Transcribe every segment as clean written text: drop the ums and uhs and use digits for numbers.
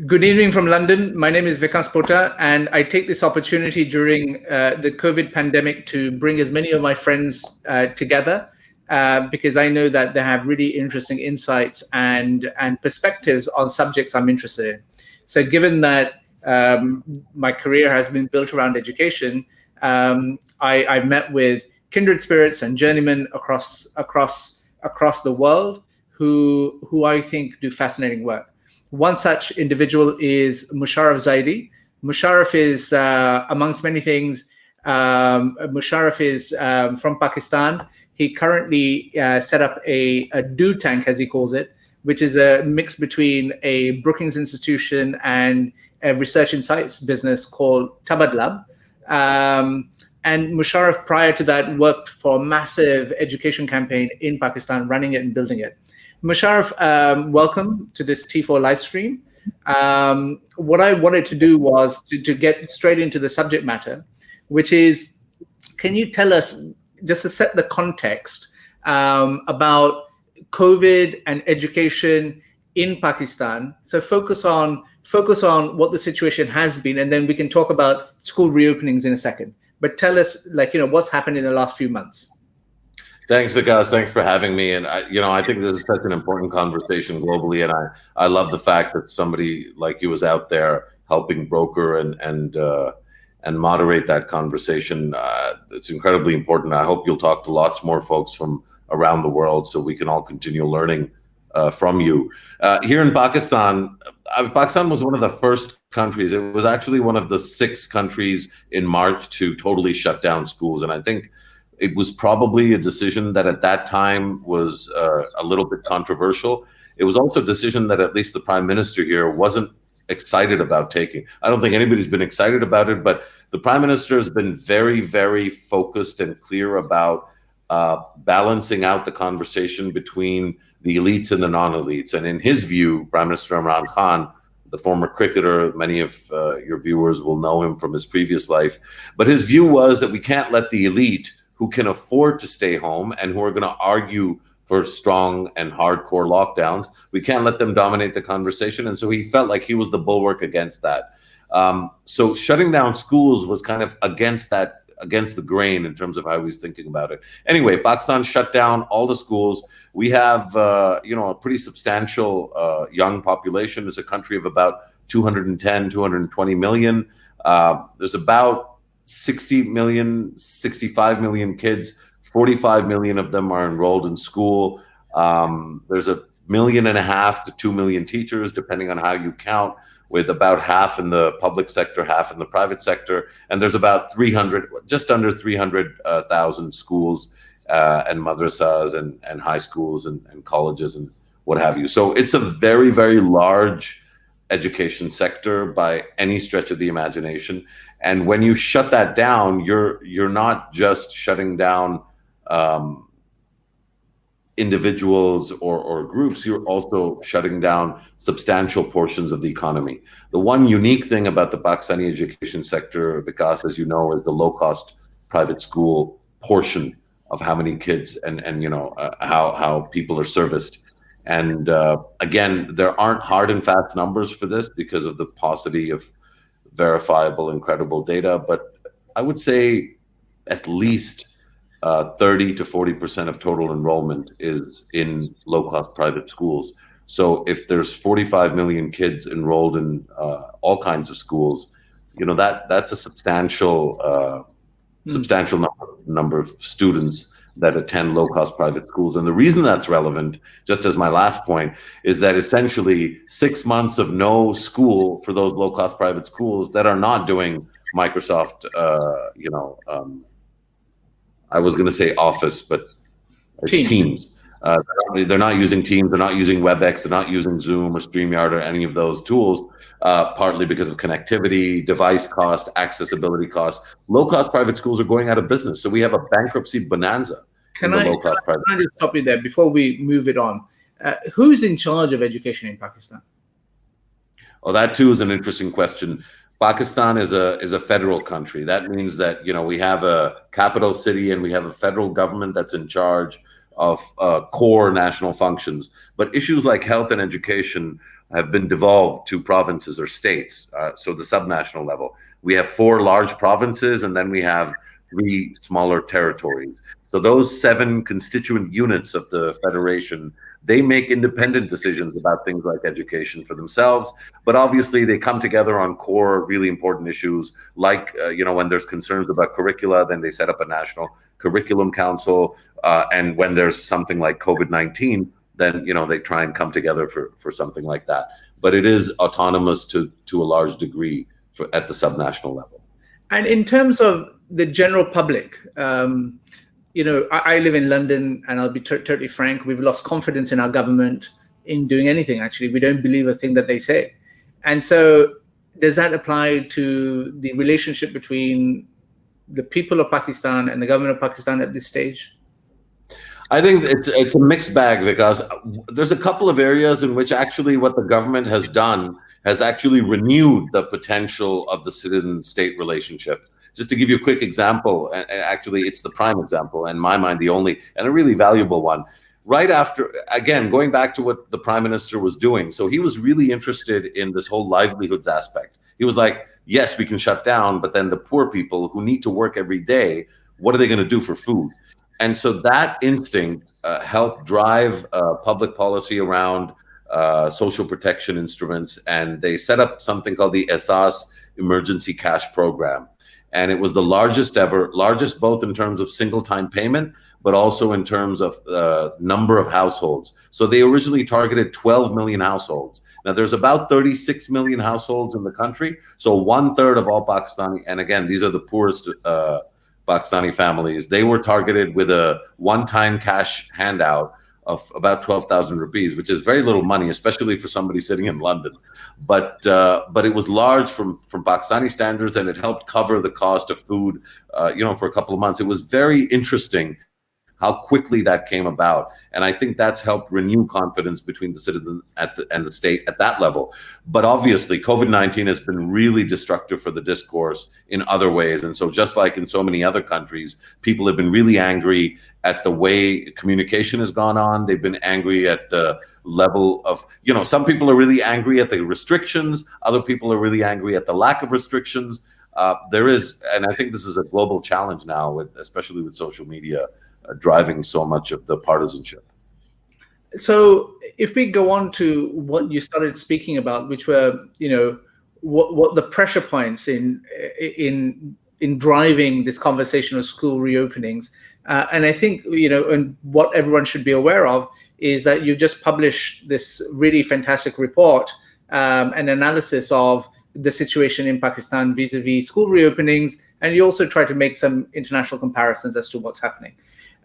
Good evening from London. My name is Vikas Pota, and I take this opportunity during the COVID pandemic to bring as many of my friends together because I know that they have really interesting insights and perspectives on subjects I'm interested in. So, given that my career has been built around education, I've met with kindred spirits and journeymen across the world who I think do fascinating work. One such individual is Mosharraf Zaidi. Mosharraf is, amongst many things, Mosharraf is from Pakistan. He currently set up a do tank, as he calls it, which is a mix between a Brookings institution and a research insights business called Tabadlab. And Musharraf, prior to that, worked for a massive education campaign in Pakistan, running it and building it. Musharraf, welcome to this T4 live stream. What I wanted to do was to get straight into the subject matter, which is, can you tell us, just to set the context, about COVID and education in Pakistan? So focus on what the situation has been, and then we can talk about school reopenings in a second. But tell us, what's happened in the last few months. Thanks, Vikas. Thanks for having me. And I think this is such an important conversation globally, and I love the fact that somebody like you is out there helping broker and moderate that conversation. It's incredibly important. I hope you'll talk to lots more folks from around the world so we can all continue learning from you. Here in Pakistan, Pakistan was one of the first countries. It was actually one of the 6 countries in March to totally shut down schools, and I think it was probably a decision that at that time was a little bit controversial. It was also a decision that at least the prime minister here wasn't excited about taking. I don't think anybody's been excited about it, but the prime minister has been very, very focused and clear about balancing out the conversation between the elites and the non-elites. And in his view, Prime Minister Imran Khan, the former cricketer, many of your viewers will know him from his previous life, but his view was that we can't let the elite who can afford to stay home and who are going to argue for strong and hardcore lockdowns, we can't let them dominate the conversation. And so he felt like he was the bulwark against that. So shutting down schools was kind of against the grain in terms of how he was thinking about it. Anyway, Pakistan shut down all the schools. We have, a pretty substantial young population. It's a country of about 210, 220 million. There's about 60 million, 65 million kids. 45 million of them are enrolled in school. There's 1.5 million to 2 million teachers, depending on how you count, with about half in the public sector, half in the private sector. And there's about just under 300,000 schools and madrasas and high schools and colleges and what have you. So it's a very, very large education sector by any stretch of the imagination. And when you shut that down, you're not just shutting down individuals or groups, you're also shutting down substantial portions of the economy. The one unique thing about the Pakistani education sector, Vikas, as you know, is the low-cost private school portion of how many kids and how people are serviced. And again, there aren't hard and fast numbers for this because of the paucity of verifiable and credible data, but I would say at least 30 to 40% of total enrollment is in low-cost private schools. So if there's 45 million kids enrolled in all kinds of schools, that's a substantial number of students that attend low-cost private schools. And the reason that's relevant, just as my last point, is that essentially 6 months of no school for those low-cost private schools that are not doing Microsoft, I was going to say Office, but it's Teams. They're not using Teams, they're not using WebEx, they're not using Zoom or StreamYard or any of those tools, partly because of connectivity, device cost, accessibility cost. Low-cost private schools are going out of business. So we have a bankruptcy bonanza. Can I just stop you there before we move it on? Who's in charge of education in Pakistan? Oh, that too is an interesting question. Pakistan is a federal country. That means that we have a capital city and we have a federal government that's in charge core national functions. But issues like health and education have been devolved to provinces or states, so the subnational level. We have 4 large provinces, and then we have 3 smaller territories. So those 7 constituent units of the federation, they make independent decisions about things like education for themselves, but obviously they come together on core, really important issues like, when there's concerns about curricula, then they set up a national curriculum council, and when there's something like COVID-19, then they try and come together for something like that. But it is autonomous to a large degree at the subnational level. And in terms of the general public, I live in London, and I'll be totally frank, we've lost confidence in our government in doing anything, actually. We don't believe a thing that they say. And so does that apply to the relationship between the people of Pakistan and the government of Pakistan at this stage? I think it's a mixed bag, because there's a couple of areas in which actually what the government has done has actually renewed the potential of the citizen-state relationship. Just to give you a quick example, and actually it's the prime example, in my mind, the only and a really valuable one. Right after, again, going back to what the Prime Minister was doing, so he was really interested in this whole livelihoods aspect. He was like, yes, we can shut down, but then the poor people who need to work every day, what are they going to do for food? And so that instinct helped drive public policy around social protection instruments, and they set up something called the ESAS Emergency Cash Program. And it was the largest ever, largest both in terms of single time payment, but also in terms of number of households. So they originally targeted 12 million households. Now there's about 36 million households in the country. So 1/3 of all Pakistani, and again, these are the poorest Pakistani families, they were targeted with a one-time cash handout of about 12,000 rupees, which is very little money, especially for somebody sitting in London. But it was large from Pakistani standards, and it helped cover the cost of food, for a couple of months. It was very interesting how quickly that came about. And I think that's helped renew confidence between the citizens and the state at that level. But obviously, COVID-19 has been really destructive for the discourse in other ways. And so just like in so many other countries, people have been really angry at the way communication has gone on. They've been angry at the level of, some people are really angry at the restrictions. Other people are really angry at the lack of restrictions. There is, and I think this is a global challenge now, especially with social media, driving so much of the partisanship. So if we go on to what you started speaking about, which were, what the pressure points in driving this conversation of school reopenings. And I think, and what everyone should be aware of is that you just published this really fantastic report, an analysis of the situation in Pakistan vis-a-vis school reopenings. And you also try to make some international comparisons as to what's happening.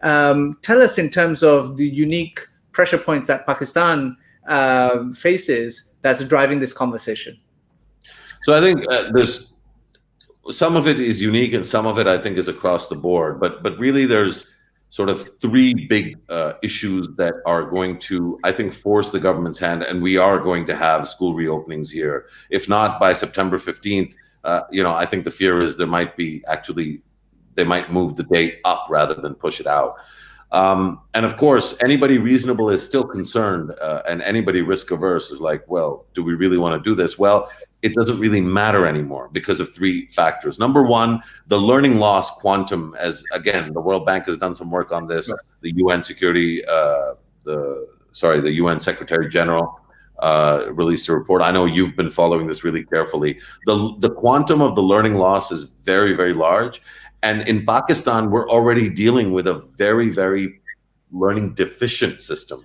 Tell us, in terms of the unique pressure points that Pakistan faces, that's driving this conversation. So I think there's some of it is unique, and some of it I think is across the board. But really, there's sort of 3 big issues that are going to, I think, force the government's hand, and we are going to have school reopenings here. If not by September 15th, I think the fear is they might move the date up rather than push it out. And of course, anybody reasonable is still concerned, and anybody risk averse is like, well, do we really want to do this? Well, it doesn't really matter anymore because of 3 factors. Number one, the learning loss quantum, as again, the World Bank has done some work on this. The UN the UN Secretary General released a report. I know you've been following this really carefully. The quantum of the learning loss is very, very large. And in Pakistan, we're already dealing with a very, very learning deficient system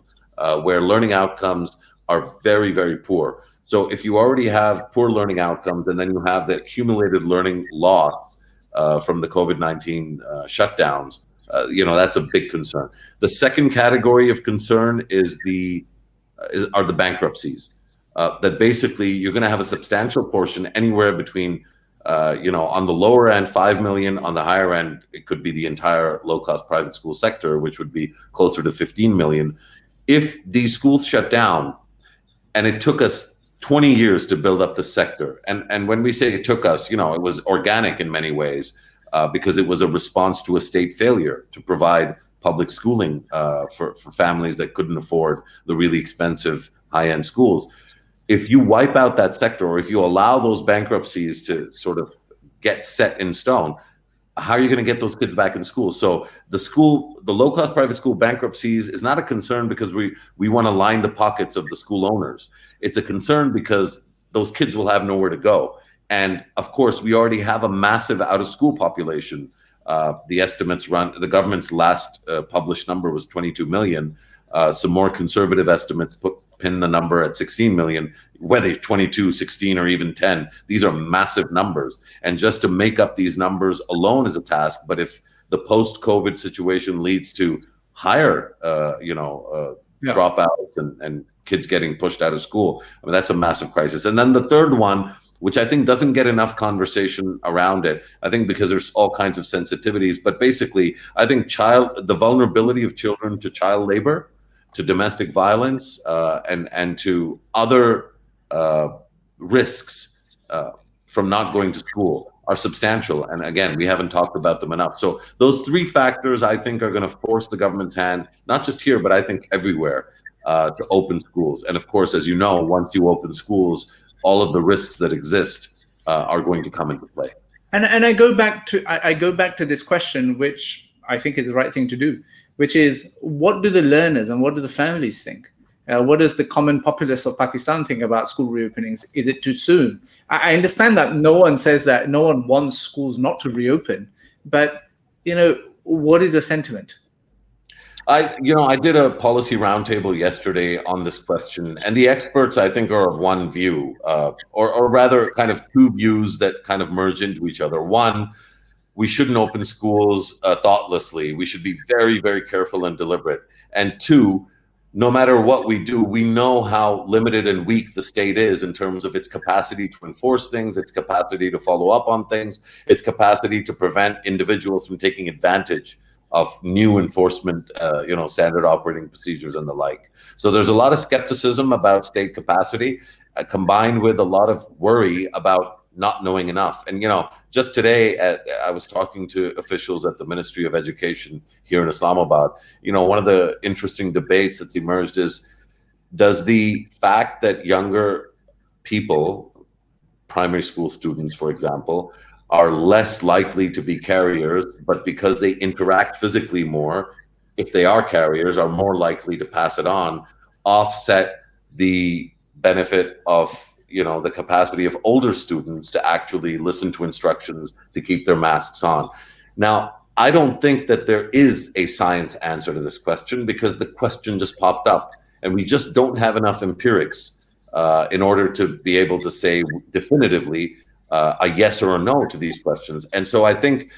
where learning outcomes are very, very poor. So if you already have poor learning outcomes, and then you have the accumulated learning loss from the COVID-19 shutdowns, that's a big concern. The second category of concern are the bankruptcies. That basically you're going to have a substantial portion, anywhere between on the lower end, 5 million. On the higher end, it could be the entire low-cost private school sector, which would be closer to 15 million. If these schools shut down, and it took us 20 years to build up the sector, and when we say it took us, it was organic in many ways, because it was a response to a state failure to provide public schooling for families that couldn't afford the really expensive high-end schools. If you wipe out that sector, or if you allow those bankruptcies to sort of get set in stone, how are you going to get those kids back in school? So the low-cost private school bankruptcies is not a concern because we want to line the pockets of the school owners. It's a concern because those kids will have nowhere to go. And of course, we already have a massive out-of-school population. The government's last published number was 22 million. Some more conservative estimates pin the number at 16 million, whether 22, 16, or even 10. These are massive numbers. And just to make up these numbers alone is a task. But if the post-COVID situation leads to higher, dropouts and kids getting pushed out of school, I mean, that's a massive crisis. And then the third one, which I think doesn't get enough conversation around it, I think because there's all kinds of sensitivities, but basically, I think the vulnerability of children to child labor, to domestic violence, and to other risks from not going to school are substantial. And again, we haven't talked about them enough. So those three factors, I think, are going to force the government's hand, not just here, but I think everywhere, to open schools. And of course, as you know, once you open schools, all of the risks that exist are going to come into play. And I go back to this question, which I think is the right thing to do, which is, what do the learners and what do the families think? What does the common populace of Pakistan think about school reopenings? Is it too soon? I understand that no one says that, no one wants schools not to reopen, but what is the sentiment? I did a policy roundtable yesterday on this question, and the experts, I think, are of one view, or rather kind of two views that kind of merge into each other. One, we shouldn't open schools thoughtlessly. We should be very, very careful and deliberate. And two, no matter what we do, we know how limited and weak the state is in terms of its capacity to enforce things, its capacity to follow up on things, its capacity to prevent individuals from taking advantage of new enforcement, standard operating procedures and the like. So there's a lot of skepticism about state capacity, combined with a lot of worry about not knowing enough. And just today, I was talking to officials at the Ministry of Education here in Islamabad. One of the interesting debates that's emerged is, does the fact that younger people, primary school students, for example, are less likely to be carriers, but because they interact physically more, if they are carriers, are more likely to pass it on, offset the benefit of the capacity of older students to actually listen to instructions to keep their masks on? Now, I don't think that there is a science answer to this question, because the question just popped up, and we just don't have enough empirics in order to be able to say definitively a yes or a no to these questions. And so I think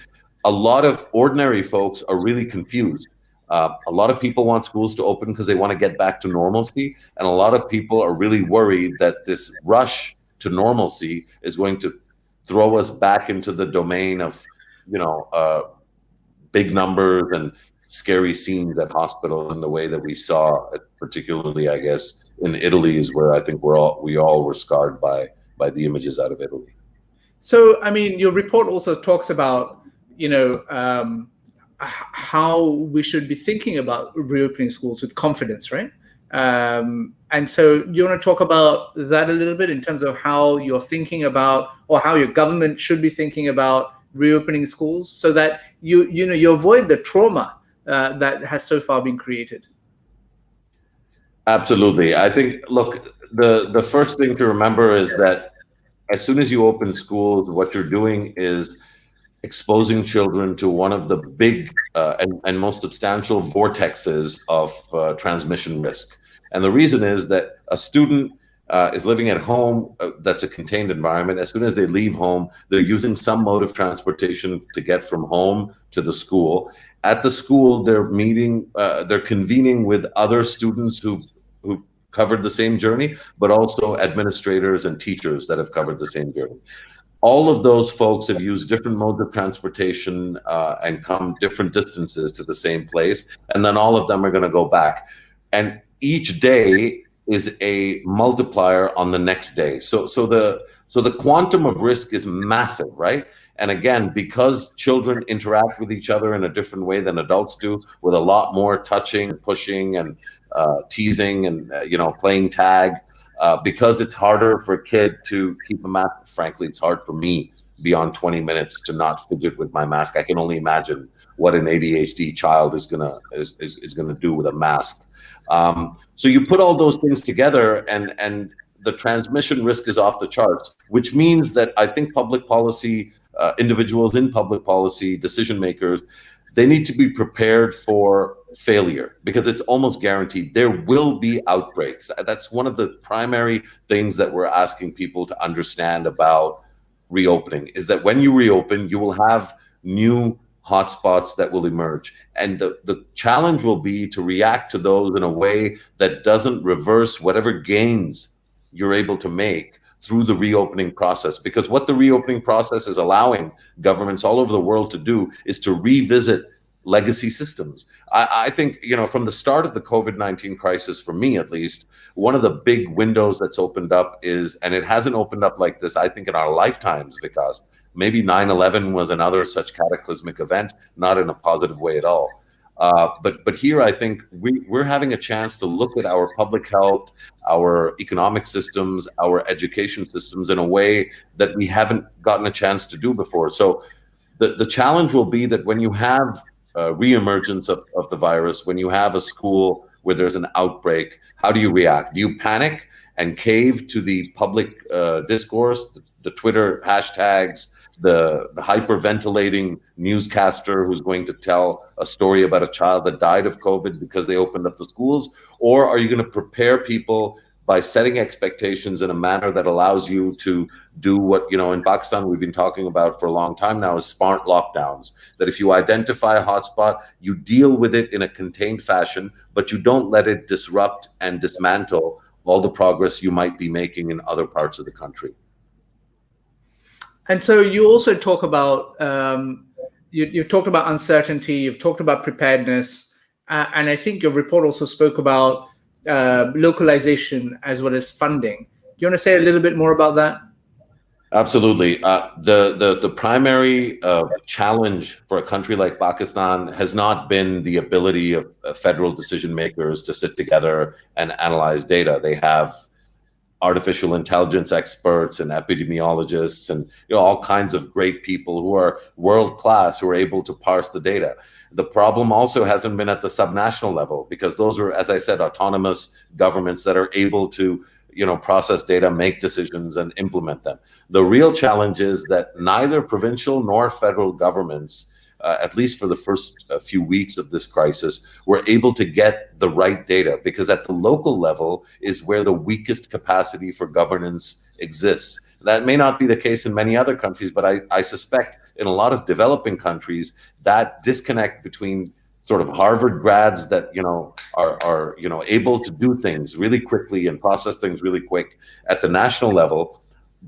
a lot of ordinary folks are really confused. A lot of people want schools to open because they want to get back to normalcy. And a lot of people are really worried that this rush to normalcy is going to throw us back into the domain of, big numbers and scary scenes at hospitals in the way that we saw, particularly, I guess, in Italy, is where I think we all were scarred by the images out of Italy. So, I mean, your report also talks about, how we should be thinking about reopening schools with confidence, right? And so you want to talk about that a little bit in terms of how you're thinking about, or how your government should be thinking about reopening schools, so that you avoid the trauma that has so far been created. Absolutely. I think, look, the first thing to remember is that as soon as you open schools, what you're doing is exposing children to one of the big and most substantial vortexes of transmission risk. And the reason is that a student is living at home that's a contained environment. As soon as they leave home, they're using some mode of transportation to get from home to the school. At the school, they're convening with other students who've covered the same journey, but also administrators and teachers that have covered the same journey. All of those folks have used different modes of transportation and come different distances to the same place. And then all of them are going to go back. And each day is a multiplier on the next day. So the quantum of risk is massive, right? And again, because children interact with each other in a different way than adults do, with a lot more touching, pushing, and teasing, and playing tag, because it's harder for a kid to keep a mask. Frankly, it's hard for me beyond 20 minutes to not fidget with my mask. I can only imagine what an ADHD child is gonna do with a mask. So you put all those things together, and the transmission risk is off the charts, which means that I think public policy, individuals in public policy, decision makers, they need to be prepared for failure, because it's almost guaranteed there will be outbreaks. That's one of the primary things that we're asking people to understand about reopening, is that when you reopen, you will have new hotspots that will emerge. And the challenge will be to react to those in a way that doesn't reverse whatever gains you're able to make through the reopening process. Because what the reopening process is allowing governments all over the world to do is to revisit legacy systems. I think, from the start of the COVID-19 crisis, for me at least, one of the big windows that's opened up is, and it hasn't opened up like this, I think, in our lifetimes, Vikas. Maybe 9/11 was another such cataclysmic event, not in a positive way at all. But here, I think we're having a chance to look at our public health, our economic systems, our education systems in a way that we haven't gotten a chance to do before. So the challenge will be that when you have reemergence of the virus, when you have a school where there's an outbreak, how do you react? Do you panic and cave to the public discourse, the Twitter hashtags, the hyperventilating newscaster who's going to tell a story about a child that died of COVID because they opened up the schools? Or are you going to prepare people by setting expectations in a manner that allows you to do what, in Pakistan we've been talking about for a long time now, is smart lockdowns? That if you identify a hotspot, you deal with it in a contained fashion, but you don't let it disrupt and dismantle all the progress you might be making in other parts of the country. And so you also talk about, you've talked about uncertainty, you've talked about preparedness, and I think your report also spoke about localization as well as funding. Do you want to say a little bit more about that? Absolutely. The primary challenge for a country like Pakistan has not been the ability of federal decision makers to sit together and analyze data. They have artificial intelligence experts and epidemiologists and all kinds of great people who are world class, who are able to parse the data. The problem also hasn't been at the subnational level, because those are, as I said, autonomous governments that are able to process data, make decisions, and implement them. The real challenge is that neither provincial nor federal governments, at least for the first few weeks of this crisis, were able to get the right data, because at the local level is where the weakest capacity for governance exists. That may not be the case in many other countries, but I suspect in a lot of developing countries, that disconnect between sort of Harvard grads that are able to do things really quickly and process things really quick at the national level,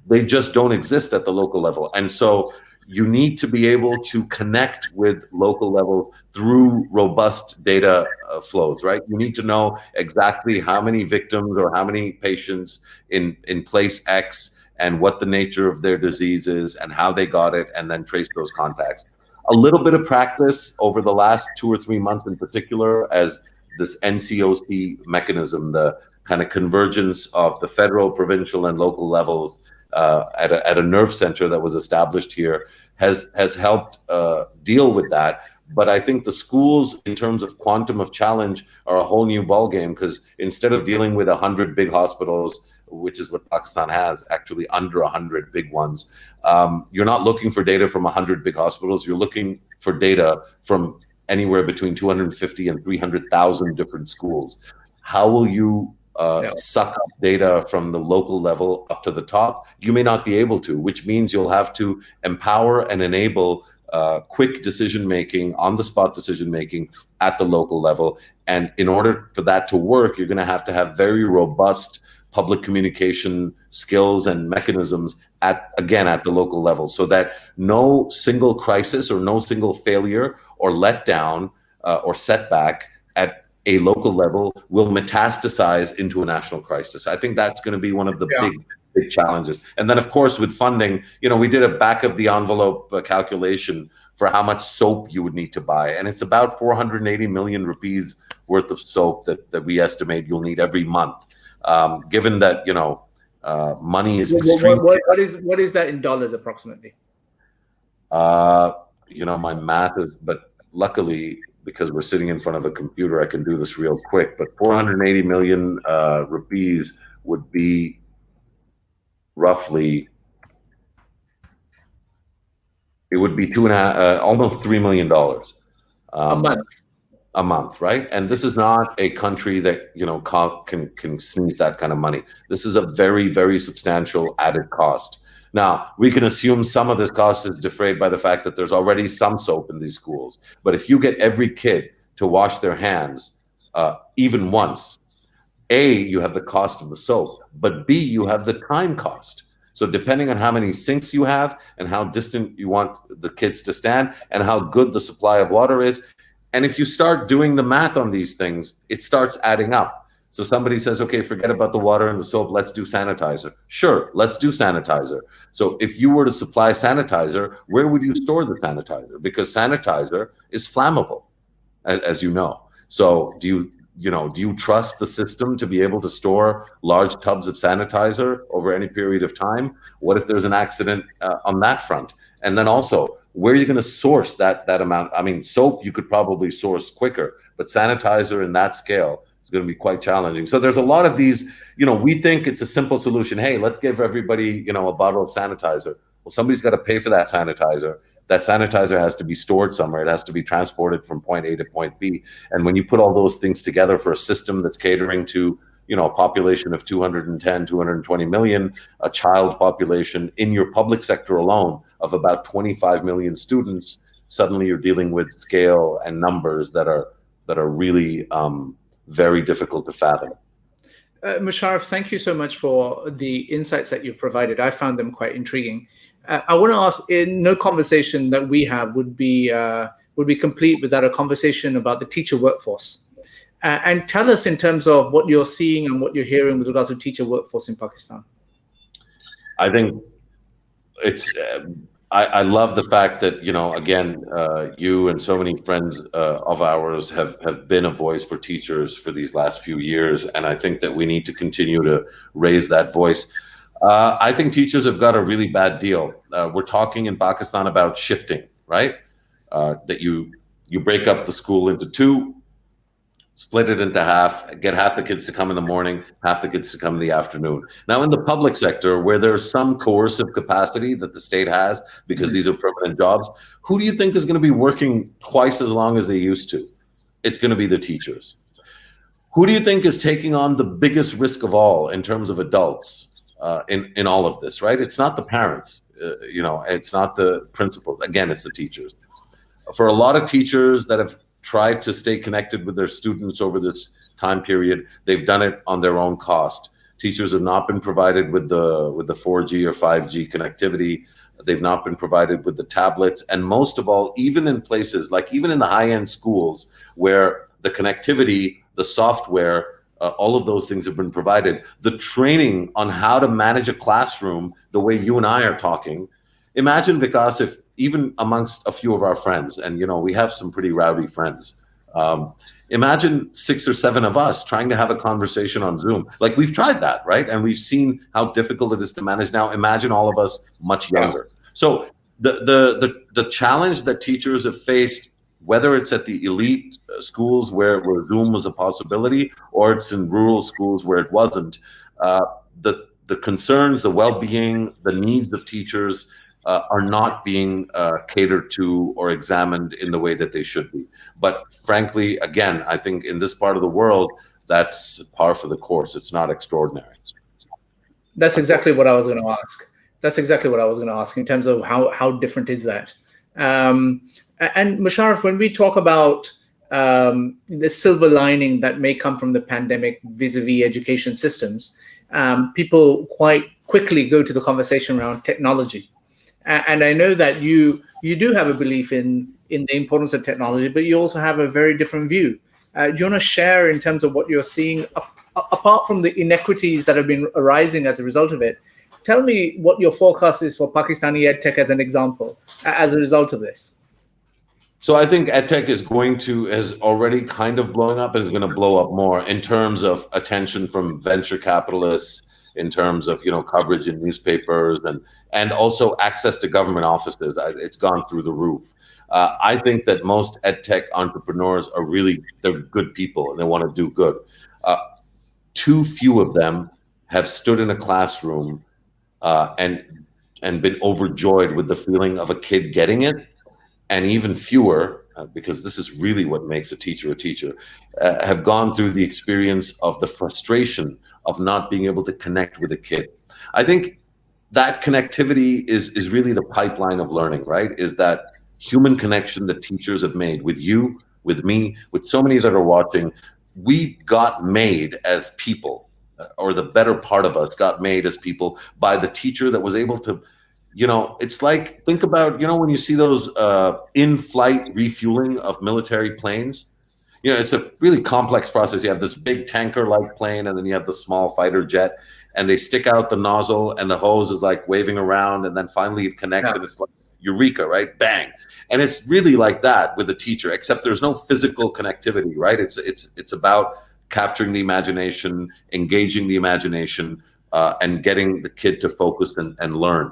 they just don't exist at the local level. And so you need to be able to connect with local levels through robust data flows, right? You need to know exactly how many victims or how many patients in place X, and what the nature of their disease is and how they got it, and then trace those contacts. A little bit of practice over the last 2 or 3 months in particular, as this NCOC mechanism, the kind of convergence of the federal, provincial, and local levels at a nerve center that was established here, has helped deal with that. But I think the schools, in terms of quantum of challenge, are a whole new ballgame, because instead of dealing with 100 big hospitals, which is what Pakistan has, actually under 100 big ones, you're not looking for data from 100 big hospitals. You're looking for data from anywhere between 250 and 300,000 different schools. How will you suck up data from the local level up to the top? You may not be able to, which means you'll have to empower and enable quick decision-making, on-the-spot decision-making at the local level. And in order for that to work, you're going to have very robust public communication skills and mechanisms at the local level, so that no single crisis or no single failure or letdown or setback at a local level will metastasize into a national crisis. I think that's going to be one of the big challenges. And then, of course, with funding, we did a back of the envelope calculation for how much soap you would need to buy. And it's about 480 million rupees worth of soap that we estimate you'll need every month. Given that, money is extremely... What is that in dollars approximately? My math is, but luckily, because we're sitting in front of a computer, I can do this real quick. But 480 million rupees would be roughly, it would be almost $3 million a month, right? And this is not a country that can sneeze that kind of money. This is a very, very substantial added cost. Now, we can assume some of this cost is defrayed by the fact that there's already some soap in these schools. But if you get every kid to wash their hands even once, A, you have the cost of the soap, but B, you have the time cost. So depending on how many sinks you have and how distant you want the kids to stand and how good the supply of water is, and if you start doing the math on these things, it starts adding up. So somebody says, okay, forget about the water and the soap, let's do sanitizer. Sure, let's do sanitizer. So if you were to supply sanitizer, where would you store the sanitizer? Because sanitizer is flammable, as you know. So do you trust the system to be able to store large tubs of sanitizer over any period of time? What if there's an accident on that front? And then also, where are you going to source that amount? I mean, soap you could probably source quicker, but sanitizer in that scale is going to be quite challenging. So there's a lot of these, we think it's a simple solution. Hey, let's give everybody, a bottle of sanitizer. Well, somebody's got to pay for that sanitizer. That sanitizer has to be stored somewhere. It has to be transported from point A to point B. And when you put all those things together for a system that's catering to, a population of 210, 220 million, a child population in your public sector alone of about 25 million students, suddenly you're dealing with scale and numbers that are really very difficult to fathom. Mosharraf, thank you so much for the insights that you've provided. I found them quite intriguing. I want to ask, no conversation that we have would be complete without a conversation about the teacher workforce. And tell us in terms of what you're seeing and what you're hearing with regards to teacher workforce in Pakistan. I think it's, I love the fact that, again, you and so many friends of ours have been a voice for teachers for these last few years. And I think that we need to continue to raise that voice. I think teachers have got a really bad deal. We're talking in Pakistan about shifting, right? That you break up the school into two, split it into half, get half the kids to come in the morning, half the kids to come in the afternoon. Now, in the public sector, where there's some coercive capacity that the state has, because these are permanent jobs, who do you think is going to be working twice as long as they used to? It's going to be the teachers. Who do you think is taking on the biggest risk of all in terms of adults in all of this, right? It's not the parents, it's not the principals. Again, it's the teachers. For a lot of teachers that have tried to stay connected with their students over this time period, they've done it on their own cost. Teachers have not been provided with the 4G or 5G connectivity. They've not been provided with the tablets. And most of all, even in places like even in the high-end schools where the connectivity, the software, all of those things have been provided, the training on how to manage a classroom the way you and I are talking. Imagine, Vikas, if even amongst a few of our friends, and we have some pretty rowdy friends, imagine 6 or 7 of us trying to have a conversation on Zoom. Like, we've tried that, right? And we've seen how difficult it is to manage. Now imagine all of us much younger. So the challenge that teachers have faced, whether it's at the elite schools where Zoom was a possibility, or it's in rural schools where it wasn't, the concerns, the well-being, the needs of teachers are not being catered to or examined in the way that they should be. But frankly, again, I think in this part of the world, that's par for the course. It's not extraordinary. That's exactly what I was going to ask. That's exactly what I was going to ask in terms of how different is that. And Mosharraf, when we talk about the silver lining that may come from the pandemic vis-a-vis education systems, people quite quickly go to the conversation around technology. And I know that you do have a belief in the importance of technology, but you also have a very different view. Do you want to share in terms of what you're seeing, apart from the inequities that have been arising as a result of it? Tell me what your forecast is for Pakistani edtech as an example, as a result of this. So I think edtech is already kind of blowing up and is going to blow up more in terms of attention from venture capitalists, in terms of coverage in newspapers, and also access to government offices. It's gone through the roof. I think that most edtech entrepreneurs they're good people and they want to do good. Too few of them have stood in a classroom and been overjoyed with the feeling of a kid getting it, and even fewer, because this is really what makes a teacher, have gone through the experience of the frustration of not being able to connect with a kid. I think that connectivity is really the pipeline of learning, right? Is that human connection that teachers have made with you, with me, with so many that are watching. We got made as people, or the better part of us got made as people by the teacher that was able to, it's like, think about, when you see those in-flight refueling of military planes, it's a really complex process. You have this big tanker-like plane, and then you have the small fighter jet, and they stick out the nozzle, and the hose is like waving around, and then finally it connects, and it's like eureka, right? Bang. And it's really like that with a teacher, except there's no physical connectivity, right? It's about capturing the imagination, engaging the imagination, and getting the kid to focus and learn.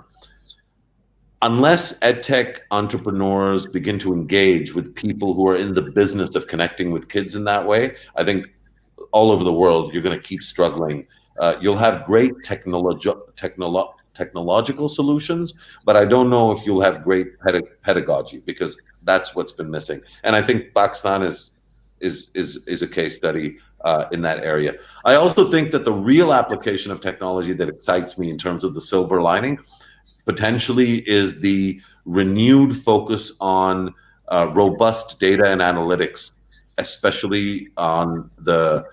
Unless edtech entrepreneurs begin to engage with people who are in the business of connecting with kids in that way, I think all over the world, you're going to keep struggling. You'll have great technological solutions, but I don't know if you'll have great pedagogy, because that's what's been missing. And I think Pakistan is a case study in that area. I also think that the real application of technology that excites me in terms of the silver lining potentially is the renewed focus on robust data and analytics, especially on the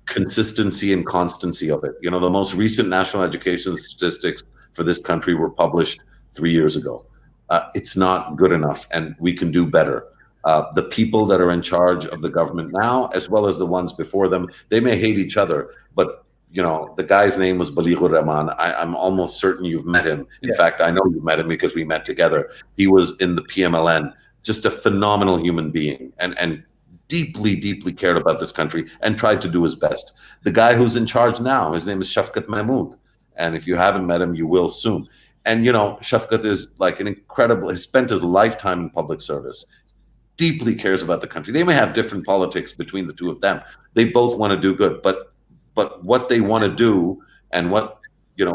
consistency and constancy of it. The most recent national education statistics for this country were published 3 years ago. It's not good enough, and we can do better. The people that are in charge of the government now, as well as the ones before them, they may hate each other, but the guy's name was Balighur Rahman. I'm almost certain you've met him. In fact, I know you've met him because we met together. He was in the PMLN, just a phenomenal human being, and deeply, deeply cared about this country and tried to do his best. The guy who's in charge now, his name is Shafkat Mahmood. And if you haven't met him, you will soon. And, Shafkat is like an incredible, he spent his lifetime in public service, deeply cares about the country. They may have different politics between the two of them. They both want to do good, but what they want to do and what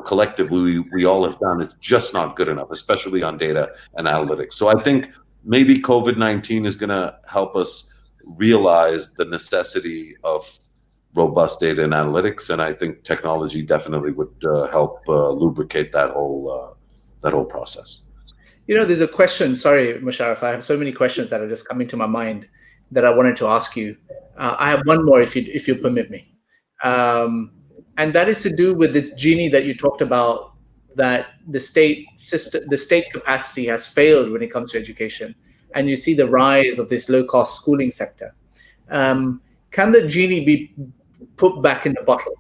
collectively we all have done is just not good enough, especially on data and analytics. So I think maybe COVID-19 is going to help us realize the necessity of robust data and analytics, and I think technology definitely would help lubricate that whole process. There's a question. Sorry, Mosharraf, I have so many questions that are just coming to my mind that I wanted to ask you. I have one more, if you permit me. And that is to do with this genie that you talked about, that the state capacity has failed when it comes to education, and you see the rise of this low-cost schooling sector. Can the genie be put back in the bottle?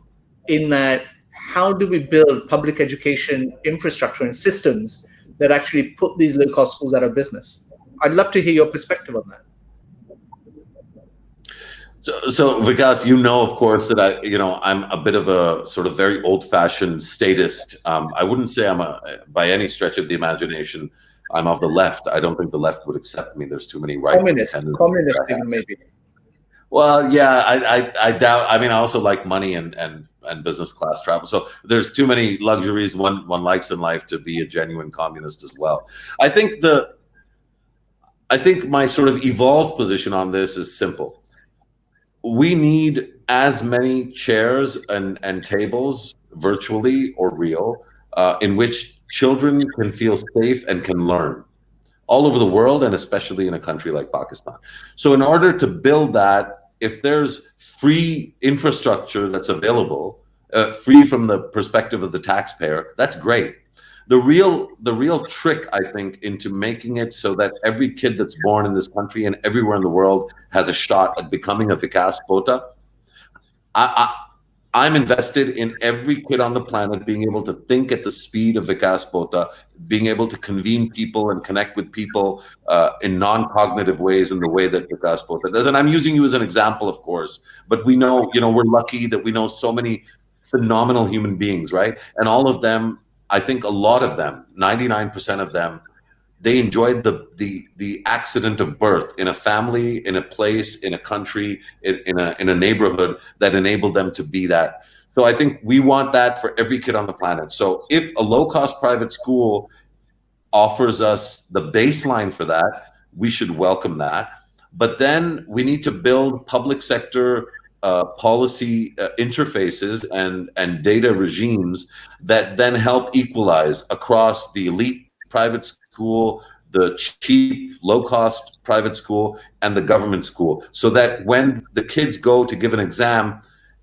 In that, how do we build public education infrastructure and systems that actually put these low-cost schools out of business? I'd love to hear your perspective on that. So Vikas, of course, that I'm a bit of a sort of very old-fashioned statist. I wouldn't say I'm by any stretch of the imagination, I'm of the left. I don't think the left would accept me. There's too many communist even maybe. Well, yeah, I doubt. I mean, I also like money and business class travel. So there's too many luxuries one likes in life to be a genuine communist as well. I think my sort of evolved position on this is simple. We need as many chairs and tables, virtually or real, in which children can feel safe and can learn all over the world, and especially in a country like Pakistan. So in order to build that, if there's free infrastructure that's available, free from the perspective of the taxpayer, that's great. The real trick, I think, into making it so that every kid that's born in this country and everywhere in the world has a shot at becoming a Vikas Pota, I'm invested in every kid on the planet being able to think at the speed of Vikas Pota, being able to convene people and connect with people in non-cognitive ways in the way that Vikas Pota does. And I'm using you as an example, of course, but we know, we're lucky that we know so many phenomenal human beings, right? And all of them, I think a lot of them, 99% of them, they enjoyed the accident of birth in a family, in a place, in a country, in a neighborhood that enabled them to be that. So I think we want that for every kid on the planet. So if a low-cost private school offers us the baseline for that, we should welcome that. But then we need to build public sector policy interfaces and data regimes that then help equalize across the elite private school, the cheap, low-cost private school, and the government school, so that when the kids go to give an exam,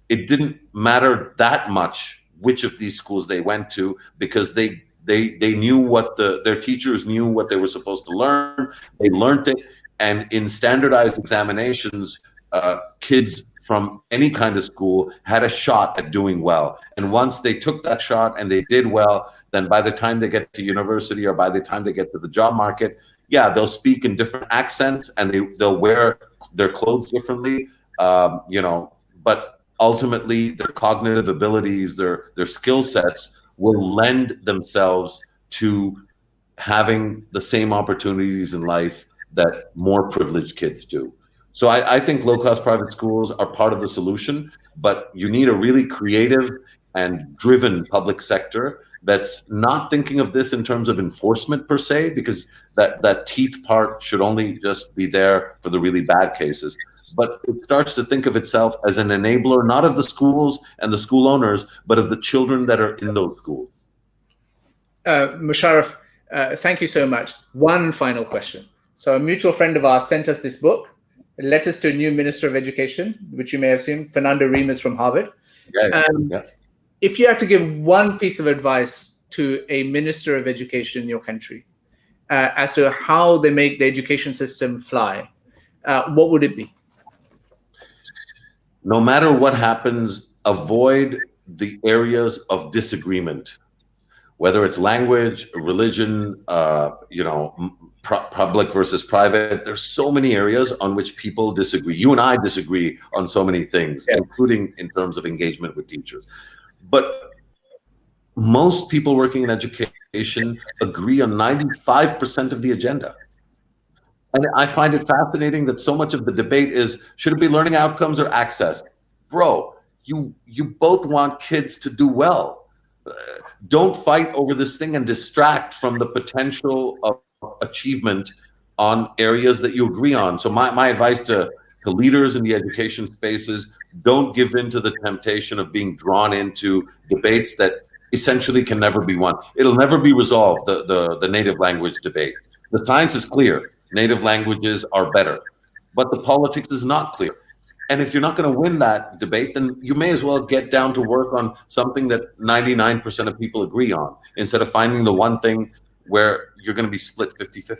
it didn't matter that much which of these schools they went to, because they knew what their teachers knew what they were supposed to learn. They learned it, and in standardized examinations, kids from any kind of school had a shot at doing well. And once they took that shot and they did well, then by the time they get to university or by the time they get to the job market, yeah, they'll speak in different accents and they'll wear their clothes differently, but ultimately their cognitive abilities, their skill sets will lend themselves to having the same opportunities in life that more privileged kids do. So I think low-cost private schools are part of the solution, but you need a really creative and driven public sector that's not thinking of this in terms of enforcement per se, because that teeth part should only just be there for the really bad cases. But it starts to think of itself as an enabler, not of the schools and the school owners, but of the children that are in those schools. Mosharraf, thank you so much. One final question. So a mutual friend of ours sent us this book, Letters to a New Minister of Education, which you may have seen, Fernando Remus from Harvard. Yeah. If you had to give one piece of advice to a minister of education in your country as to how they make the education system fly, what would it be? No matter what happens, avoid the areas of disagreement, whether it's language, religion, public versus private. There's so many areas on which people disagree. You and I disagree on so many things, including in terms of engagement with teachers. But most people working in education agree on 95% of the agenda. And I find it fascinating that so much of the debate is, should it be learning outcomes or access? Bro, you both want kids to do well. Don't fight over this thing and distract from the potential of achievement on areas that you agree on. So my advice to leaders in the education space is, don't give in to the temptation of being drawn into debates that essentially can never be won. It'll never be resolved, the native language debate. The science is clear. Native languages are better, but the politics is not clear. And if you're not going to win that debate, then you may as well get down to work on something that 99% of people agree on, instead of finding the one thing where you're going to be split 50-50.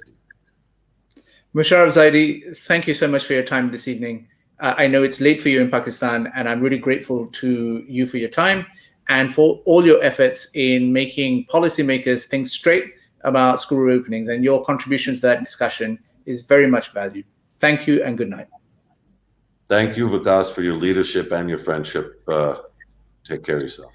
Mosharraf Zaidi, thank you so much for your time this evening. I know it's late for you in Pakistan, and I'm really grateful to you for your time and for all your efforts in making policymakers think straight about school reopenings, and your contribution to that discussion is very much valued. Thank you and good night. Thank you, Vikas, for your leadership and your friendship. Take care of yourself.